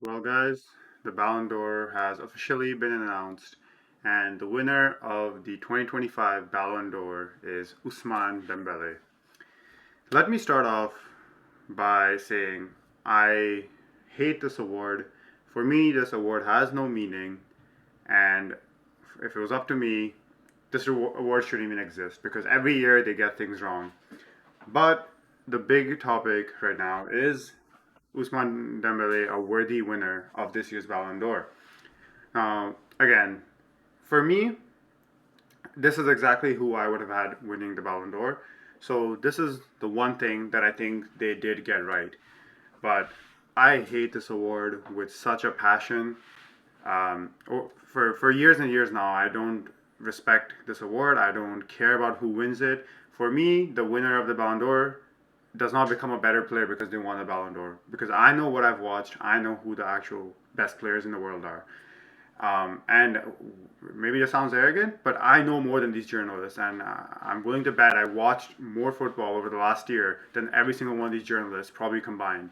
Well, guys, the Ballon d'Or has officially been announced, and the winner of the 2025 Ballon d'Or is Ousmane Dembélé. Let me start off by saying I hate this award. For me, this award has no meaning, and if it was up to me, this award shouldn't even exist because every year they get things wrong. But the big topic right now is Ousmane Dembele a worthy winner of this year's Ballon d'Or? Again, for me, this is exactly who I would have had winning the Ballon d'Or. So this is the one thing that I think they did get right. But I hate this award with such a passion. For years and years now, I don't respect this award. I don't care about who wins it. For me, the winner of the Ballon d'Or does not become a better player because they won the Ballon d'Or. Because I know what I've watched. I know who the actual best players in the world are. And maybe this sounds arrogant, but I know more than these journalists, and I'm willing to bet I watched more football over the last year than every single one of these journalists probably combined.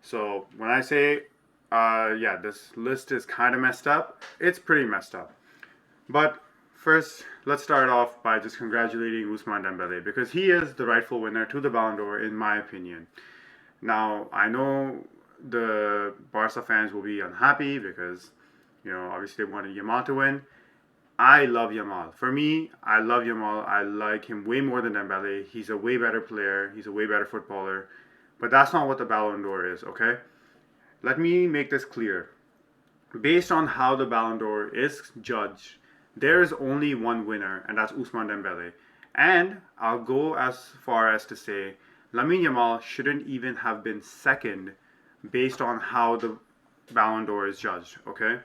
So when I say, yeah, this list is kind of messed up, it's pretty messed up. But first, let's start off by just congratulating Ousmane Dembele because he is the rightful winner to the Ballon d'Or, in my opinion. Now, I know the Barca fans will be unhappy because, obviously they wanted Yamal to win. I love Yamal. For me, I love Yamal. I like him way more than Dembele. He's a way better player. He's a way better footballer. But that's not what the Ballon d'Or is, okay? Let me make this clear. Based on how the Ballon d'Or is judged, there is only one winner, and that's Ousmane Dembele. And I'll go as far as to say Lamine Yamal shouldn't even have been second based on how the Ballon d'Or is judged, okay?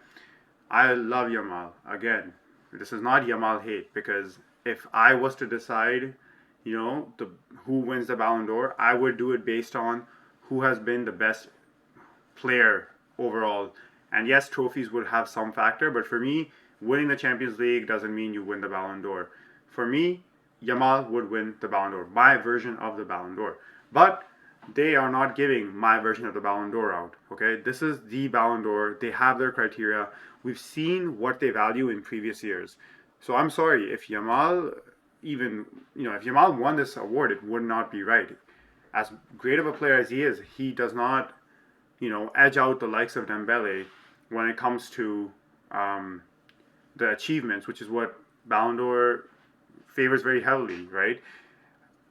I love Yamal. Again, this is not Yamal hate because if I was to decide, the who wins the Ballon d'Or, I would do it based on who has been the best player overall. And yes, trophies would have some factor, but for me, winning the Champions League doesn't mean you win the Ballon d'Or. For me, Yamal would win the Ballon d'Or, my version of the Ballon d'Or. But they are not giving my version of the Ballon d'Or out. Okay, this is the Ballon d'Or. They have their criteria. We've seen what they value in previous years. So I'm sorry if Yamal even if Yamal won this award, it would not be right. As great of a player as he is, he does not edge out the likes of Dembele when it comes to the achievements, which is what Ballon d'Or favors very heavily, right?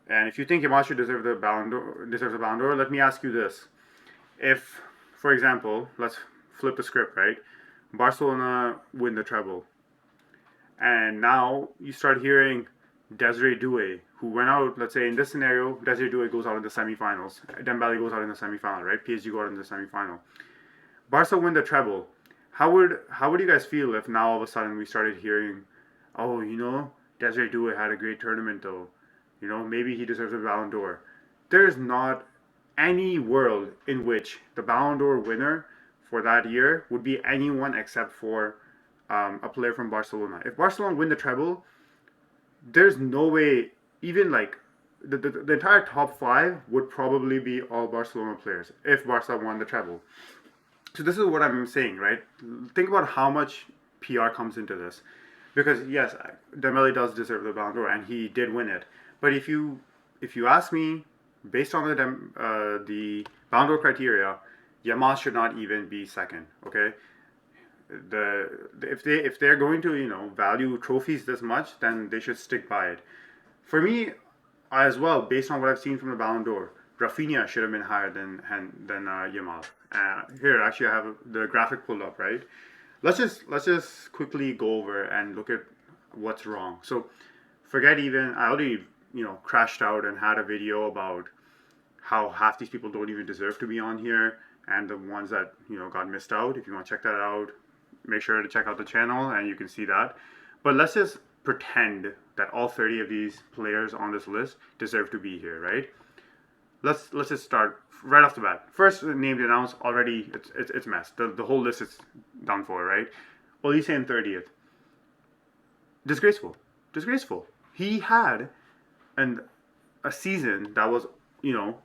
And if you think Yamal should deserve the Ballon d'Or, let me ask you this: if, for example, let's flip the script, right? Barcelona win the treble, and now you start hearing Desiree Doué, who went out, let's say in this scenario, Desiree Doué goes out in the semifinals. Dembele goes out in the semifinal, right? PSG go out in the semifinal. Barca win the treble. How would you guys feel if now all of a sudden we started hearing, oh, Desiree Doué had a great tournament though. Maybe he deserves a Ballon d'Or. There's not any world in which the Ballon d'Or winner for that year would be anyone except for a player from Barcelona. If Barcelona win the treble, there's no way, even like the entire top five would probably be all Barcelona players if Barca won the treble. So this is what I'm saying, right? Think about how much PR comes into this, because yes, Dembele does deserve the Ballon d'Or, and he did win it. But if you ask me, based on the Ballon d'Or criteria, Yamal should not even be second. Okay, if they're going to value trophies this much, then they should stick by it. For me, as well, based on what I've seen from the Ballon d'Or, Rafinha should have been higher than Yamal. Here, actually, I have the graphic pulled up. Right, let's just quickly go over and look at what's wrong. So, forget even I already crashed out and had a video about how half these people don't even deserve to be on here, and the ones that got missed out. If you want to check that out, make sure to check out the channel and you can see that. But let's just pretend that all 30 of these players on this list deserve to be here, right? Let's just start right off the bat. First name announced already, it's messed. The whole list is done for, right? Olise in 30th. Disgraceful. Disgraceful. He had an a season that was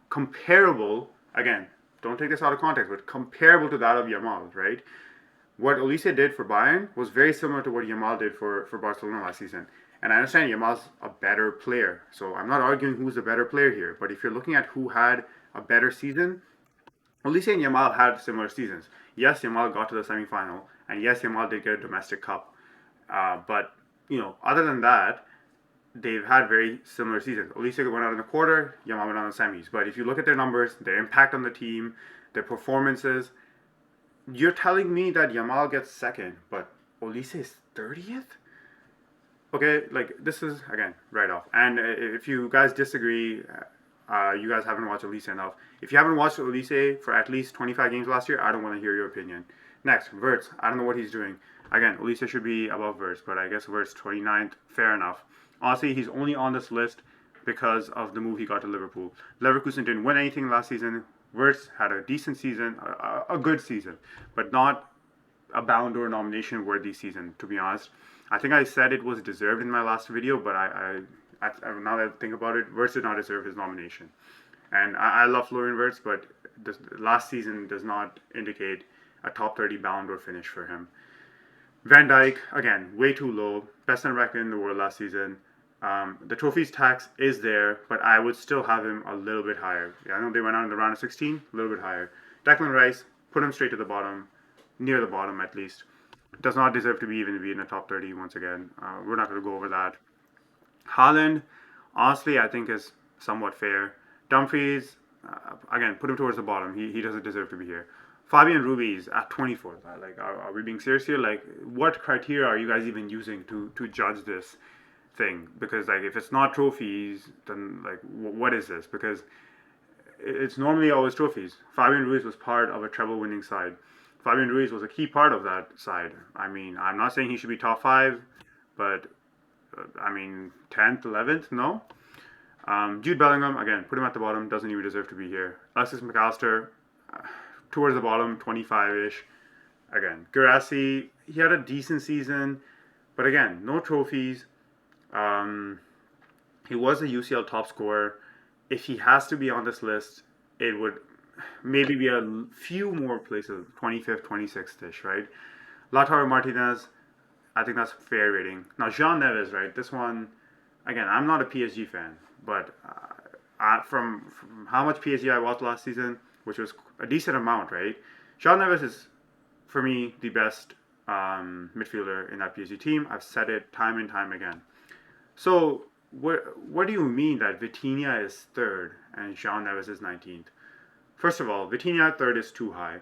comparable. Again, don't take this out of context, but comparable to that of Yamal, right? What Olise did for Bayern was very similar to what Yamal did for Barcelona last season. And I understand Yamal's a better player, so I'm not arguing who's the better player here. But if you're looking at who had a better season, Olise and Yamal had similar seasons. Yes, Yamal got to the semifinal, and yes, Yamal did get a domestic cup. But other than that, they've had very similar seasons. Olise went out in the quarter, Yamal went out in the semis. But if you look at their numbers, their impact on the team, their performances, you're telling me that Yamal gets second, but Olise is 30th? Okay, like this is again right off. And if you guys disagree, you guys haven't watched Olise enough. If you haven't watched Olise for at least 25 games last year, I don't want to hear your opinion. Next, Wirtz. I don't know what he's doing. Again, Olise should be above Wirtz, but I guess Wirtz 29th, fair enough. Honestly, he's only on this list because of the move he got to Liverpool. Leverkusen didn't win anything last season. Wirtz had a decent season, a good season, but not a Ballon d'Or nomination worthy season, to be honest. I think I said it was deserved in my last video, but now that I think about it, Wirtz did not deserve his nomination. And I love Florian Wirtz, but this last season does not indicate a top 30 Ballon d'Or finish for him. Van Dijk, again, way too low. Best center back in the world last season. The trophies tax is there, but I would still have him a little bit higher. Yeah, I know they went out in the round of 16, a little bit higher. Declan Rice, put him straight to the bottom, near the bottom at least. Does not deserve to be in the top 30 once again. We're not going to go over that. Haaland, honestly, I think is somewhat fair. Dumfries, again, put him towards the bottom. He doesn't deserve to be here. Fabian Ruiz at 24th. Like, are we being serious here? Like, what criteria are you guys even using to judge this thing? Because like, if it's not trophies, then like, what is this? Because it's normally always trophies. Fabian Ruiz was part of a treble-winning side. Fabian Ruiz was a key part of that side. I mean, I'm not saying he should be top 5, but I mean, 10th, 11th, no. Jude Bellingham, again, put him at the bottom, doesn't even deserve to be here. Alexis McAllister, towards the bottom, 25-ish. Again, Guirassy, he had a decent season, but again, no trophies. He was a UCL top scorer. If he has to be on this list, it would maybe be a few more places, 25th, 26th-ish, right? Lautaro Martinez, I think that's fair rating. Now, Jean Neves, right? This one, again, I'm not a PSG fan, but from how much PSG I watched last season, which was a decent amount, right? Jean Neves is, for me, the best midfielder in that PSG team. I've said it time and time again. So, what do you mean that Vitinha is 3rd and Jean Neves is 19th? First of all, Vitinha 3rd is too high.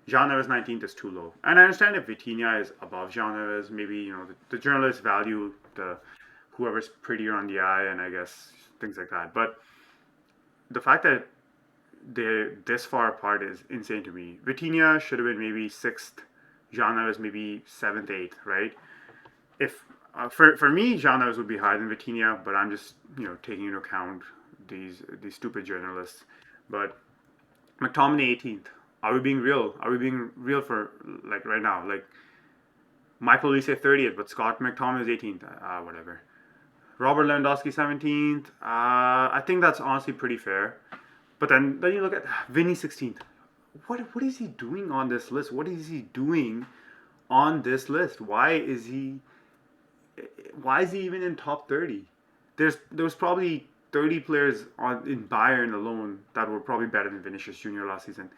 Jean Neves 19th is too low. And I understand if Vitinha is above Jean Neves, maybe the journalists value the whoever's prettier on the eye, and I guess things like that. But the fact that they're this far apart is insane to me. Vitinha should have been maybe 6th. Jean Neves maybe 7th, 8th, right? If for me, Jean Neves would be higher than Vitinha, but I'm just taking into account these stupid journalists. But McTominay 18th. Are we being real? Are we being real for like right now? Like Michael Olise 30th, but Scott McTominay is 18th. Whatever. Robert Lewandowski 17th. I think that's honestly pretty fair. But then you look at Vinny 16th. What is he doing on this list? What is he doing on this list? Why is he even in top 30? There was probably 30 players in Bayern alone that were probably better than Vinicius Jr. last season.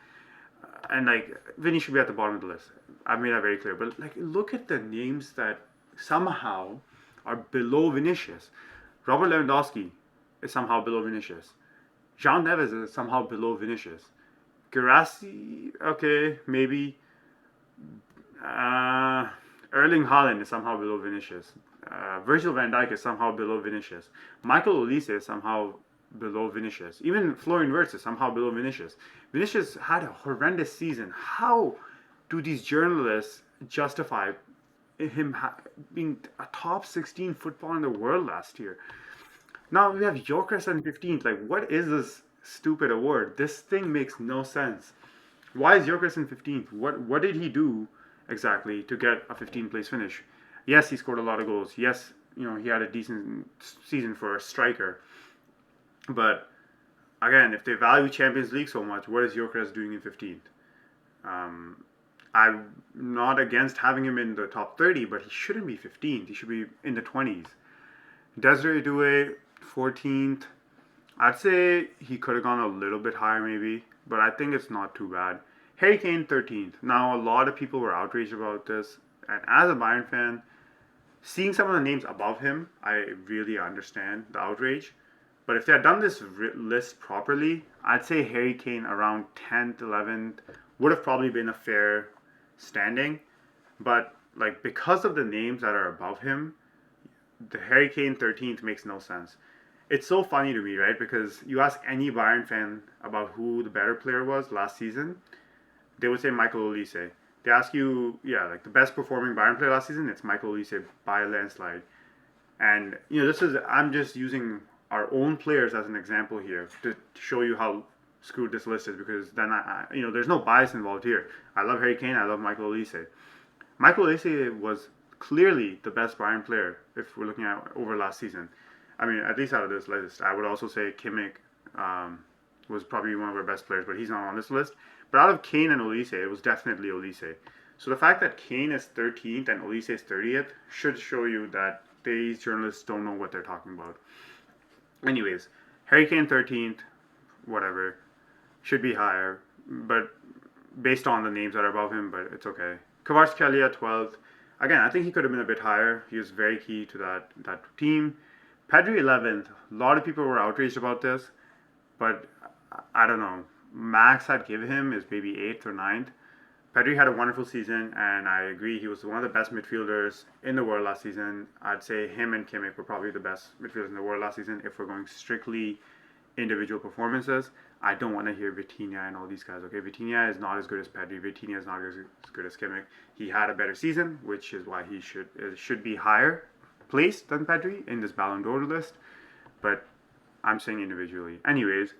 And like Vinny should be at the bottom of the list. I've made that very clear. But like, look at the names that somehow are below Vinicius. Robert Lewandowski is somehow below Vinicius. Jean Neves is somehow below Vinicius. Guirassy, okay, maybe. Erling Haaland is somehow below Vinicius. Virgil van Dijk is somehow below Vinicius. Michael Olise is somehow below Vinicius. Even Florian Wirtz is somehow below Vinicius. Vinicius had a horrendous season. How do these journalists justify him being a top 16 footballer in the world last year? Now we have Gyökeres in 15th. Like, what is this stupid award? This thing makes no sense. Why is Gyökeres in 15th? What did he do exactly to get a 15th place finish? Yes, he scored a lot of goals. Yes, he had a decent season for a striker. But again, if they value Champions League so much, what is Gyökeres doing in 15th? Um, I'm not against having him in the top 30, but he shouldn't be 15th. He should be in the 20s. Desiree Doué, 14th. I'd say he could have gone a little bit higher maybe, but I think it's not too bad. Harry Kane, 13th. Now, a lot of people were outraged about this, and as a Bayern fan, seeing some of the names above him, I really understand the outrage. But if they had done this list properly, I'd say Harry Kane around 10th, 11th would have probably been a fair standing. But like because of the names that are above him, the Harry Kane 13th makes no sense. It's so funny to me, right? Because you ask any Bayern fan about who the better player was last season, they would say Michael Olise. They ask you, yeah, like the best performing Bayern player last season, it's Michael Olise by a landslide. And this is I'm just using our own players as an example here to show you how screwed this list is because then there's no bias involved here. I love Harry Kane. I love Michael Olise. Michael Olise was clearly the best Bayern player if we're looking at over last season. I mean, at least out of this list, I would also say Kimmich was probably one of our best players, but he's not on this list. But out of Kane and Olise, it was definitely Olise. So the fact that Kane is 13th and Olise is 30th should show you that these journalists don't know what they're talking about. Anyways, Harry Kane 13th, whatever, should be higher, but based on the names that are above him, but it's okay. Kvaratskhelia 12th. Again, I think he could have been a bit higher. He was very key to that team. Pedri 11th. A lot of people were outraged about this, but I don't know. Max I'd give him is maybe 8th or 9th. Pedri had a wonderful season, and I agree he was one of the best midfielders in the world last season. I'd say him and Kimmich were probably the best midfielders in the world last season if we're going strictly individual performances. I don't want to hear Vitinha and all these guys. Okay, Vitinha is not as good as Pedri. Vitinha is not as good as Kimmich. He had a better season, which is why he should be higher placed than Pedri in this Ballon d'Or list. But I'm saying individually. Anyways,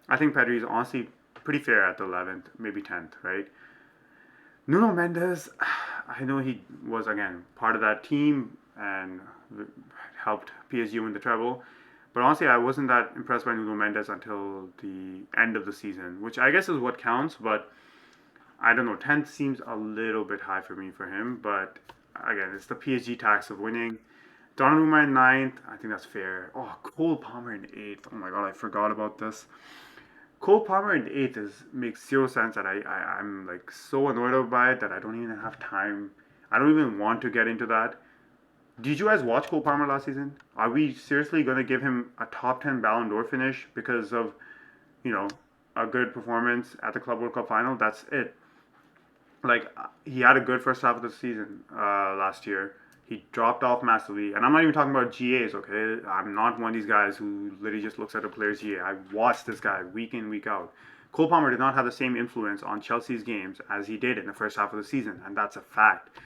I think Pedri is honestly pretty fair at the 11th, maybe 10th, right? Nuno Mendes, I know he was, again, part of that team and helped PSG win the treble. But honestly, I wasn't that impressed by Nuno Mendes until the end of the season, which I guess is what counts. But I don't know, 10th seems a little bit high for me for him. But again, it's the PSG tax of winning. Donnarumma in 9th, I think that's fair. Oh, Cole Palmer in 8th. Oh my god, I forgot about this. Cole Palmer in 8th makes zero sense, and I'm like so annoyed by it that I don't even have time. I don't even want to get into that. Did you guys watch Cole Palmer last season? Are we seriously going to give him a top 10 Ballon d'Or finish because of, you know, a good performance at the Club World Cup final? That's it. Like, he had a good first half of the season last year. He dropped off massively. And I'm not even talking about GAs, okay? I'm not one of these guys who literally just looks at a player's GA. I watched this guy week in, week out. Cole Palmer did not have the same influence on Chelsea's games as he did in the first half of the season, and that's a fact.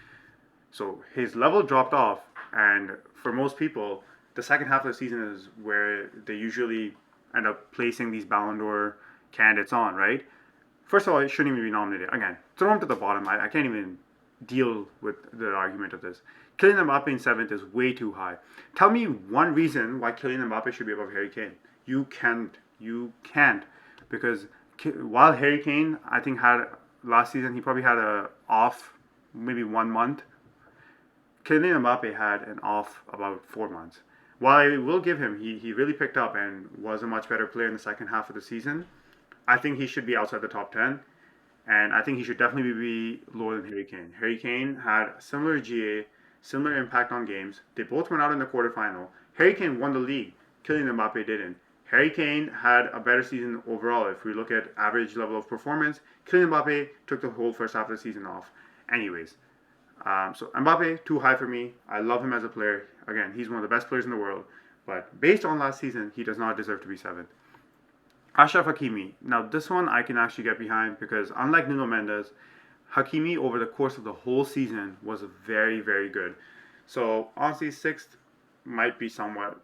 So his level dropped off, and for most people, the second half of the season is where they usually end up placing these Ballon d'Or candidates on, right? First of all, it shouldn't even be nominated. Again, throw him to the bottom. I can't even deal with the argument of this. Kylian Mbappé in 7th is way too high. Tell me one reason why Kylian Mbappé should be above Harry Kane. You can't. You can't. Because while Harry Kane, I think, had last season, he probably had a off maybe 1 month. Kylian Mbappé had an off about 4 months. While I will give him, he really picked up and was a much better player in the second half of the season. I think he should be outside the top 10. And I think he should definitely be lower than Harry Kane. Harry Kane had similar GA, similar impact on games. They both went out in the quarterfinal. Harry Kane won the league. Kylian Mbappé didn't. Harry Kane had a better season overall. If we look at average level of performance, Kylian Mbappé took the whole first half of the season off. Anyways, so Mbappé, too high for me. I love him as a player. Again, he's one of the best players in the world. But based on last season, he does not deserve to be 7th. Achraf Hakimi. Now, this one I can actually get behind because unlike Nuno Mendes, Hakimi over the course of the whole season was very, very good. So honestly, 6th might be somewhat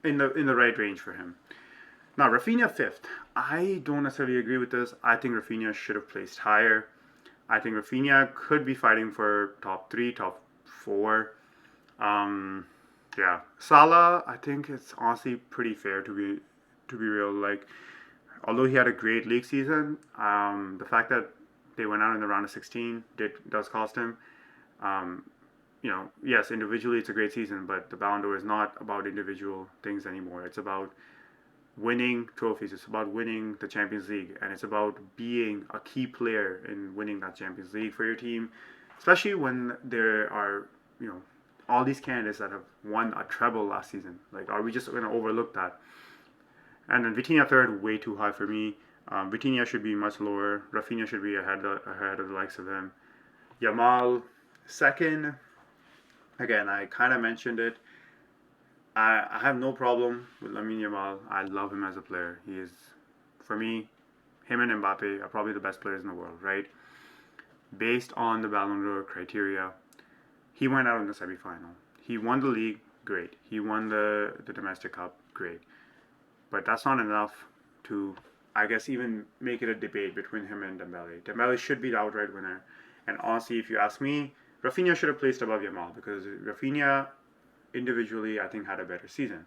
in the right range for him. Now, Rafinha 5th. I don't necessarily agree with this. I think Rafinha should have placed higher. I think Rafinha could be fighting for top 3, top 4. Yeah. Salah, I think it's honestly pretty fair to be real. Like, although he had a great league season, the fact that they went out in the round of 16 does cost him. Um, yes, individually it's a great season, but the Ballon d'Or is not about individual things anymore. It's about winning trophies. It's about winning the Champions League, and it's about being a key player in winning that Champions League for your team, especially when there are you know all these candidates that have won a treble last season. Like, are we just going to overlook that? And then Vitinha third, way too high for me. Vitinha should be much lower. Rafinha should be ahead of the likes of him. Yamal second. Again, I kind of mentioned it. I have no problem with Lamine Yamal. I love him as a player. He is, for me, him and Mbappe are probably the best players in the world, right? Based on the Ballon d'Or criteria, he went out in the semifinal. He won the league, great. He won the domestic cup, great. But that's not enough to, I guess, even make it a debate between him and Dembele. Dembele should be the outright winner. And honestly, if you ask me, Rafinha should have placed above Yamal because Rafinha individually, I think, had a better season.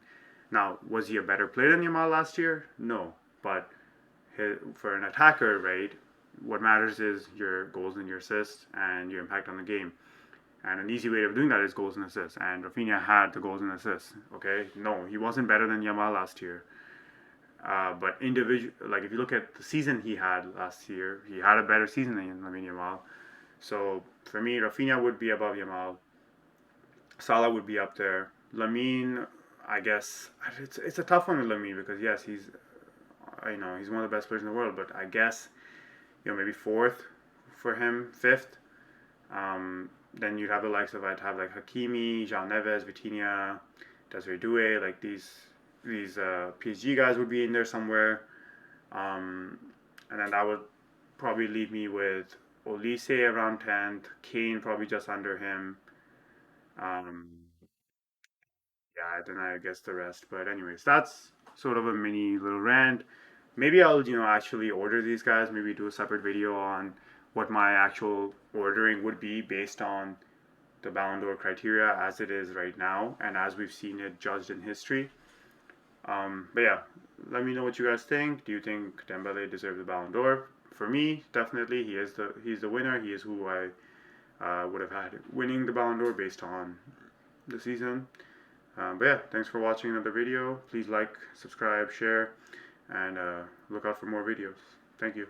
Now, was he a better player than Yamal last year? No. But for an attacker, right, what matters is your goals and your assists and your impact on the game. And an easy way of doing that is goals and assists. And Rafinha had the goals and assists. Okay, no, he wasn't better than Yamal last year. But individual, like if you look at the season he had last year, he had a better season than Lamine Yamal. So for me, Rafinha would be above Yamal. Salah would be up there. Lamine, I guess it's a tough one with Lamine because yes, he's one of the best players in the world. But I guess maybe fourth for him, fifth. Then you'd have the likes of I'd have like Hakimi, Jean Neves, Vitinha, Desiree Doué, like these PSG guys would be in there somewhere. And then that would probably leave me with Olise around 10th, Kane probably just under him. Um, yeah, then I guess the rest. But anyways, that's sort of a mini little rant. Maybe I'll actually order these guys. Maybe do a separate video on what my actual ordering would be based on the Ballon d'Or criteria as it is right now and as we've seen it judged in history. But yeah, let me know what you guys think. Do you think Dembele deserves the Ballon d'Or? For me, definitely, he's the winner. He is who I would have had winning the Ballon d'Or based on the season. But yeah, thanks for watching another video. Please like, subscribe, share, and look out for more videos. Thank you.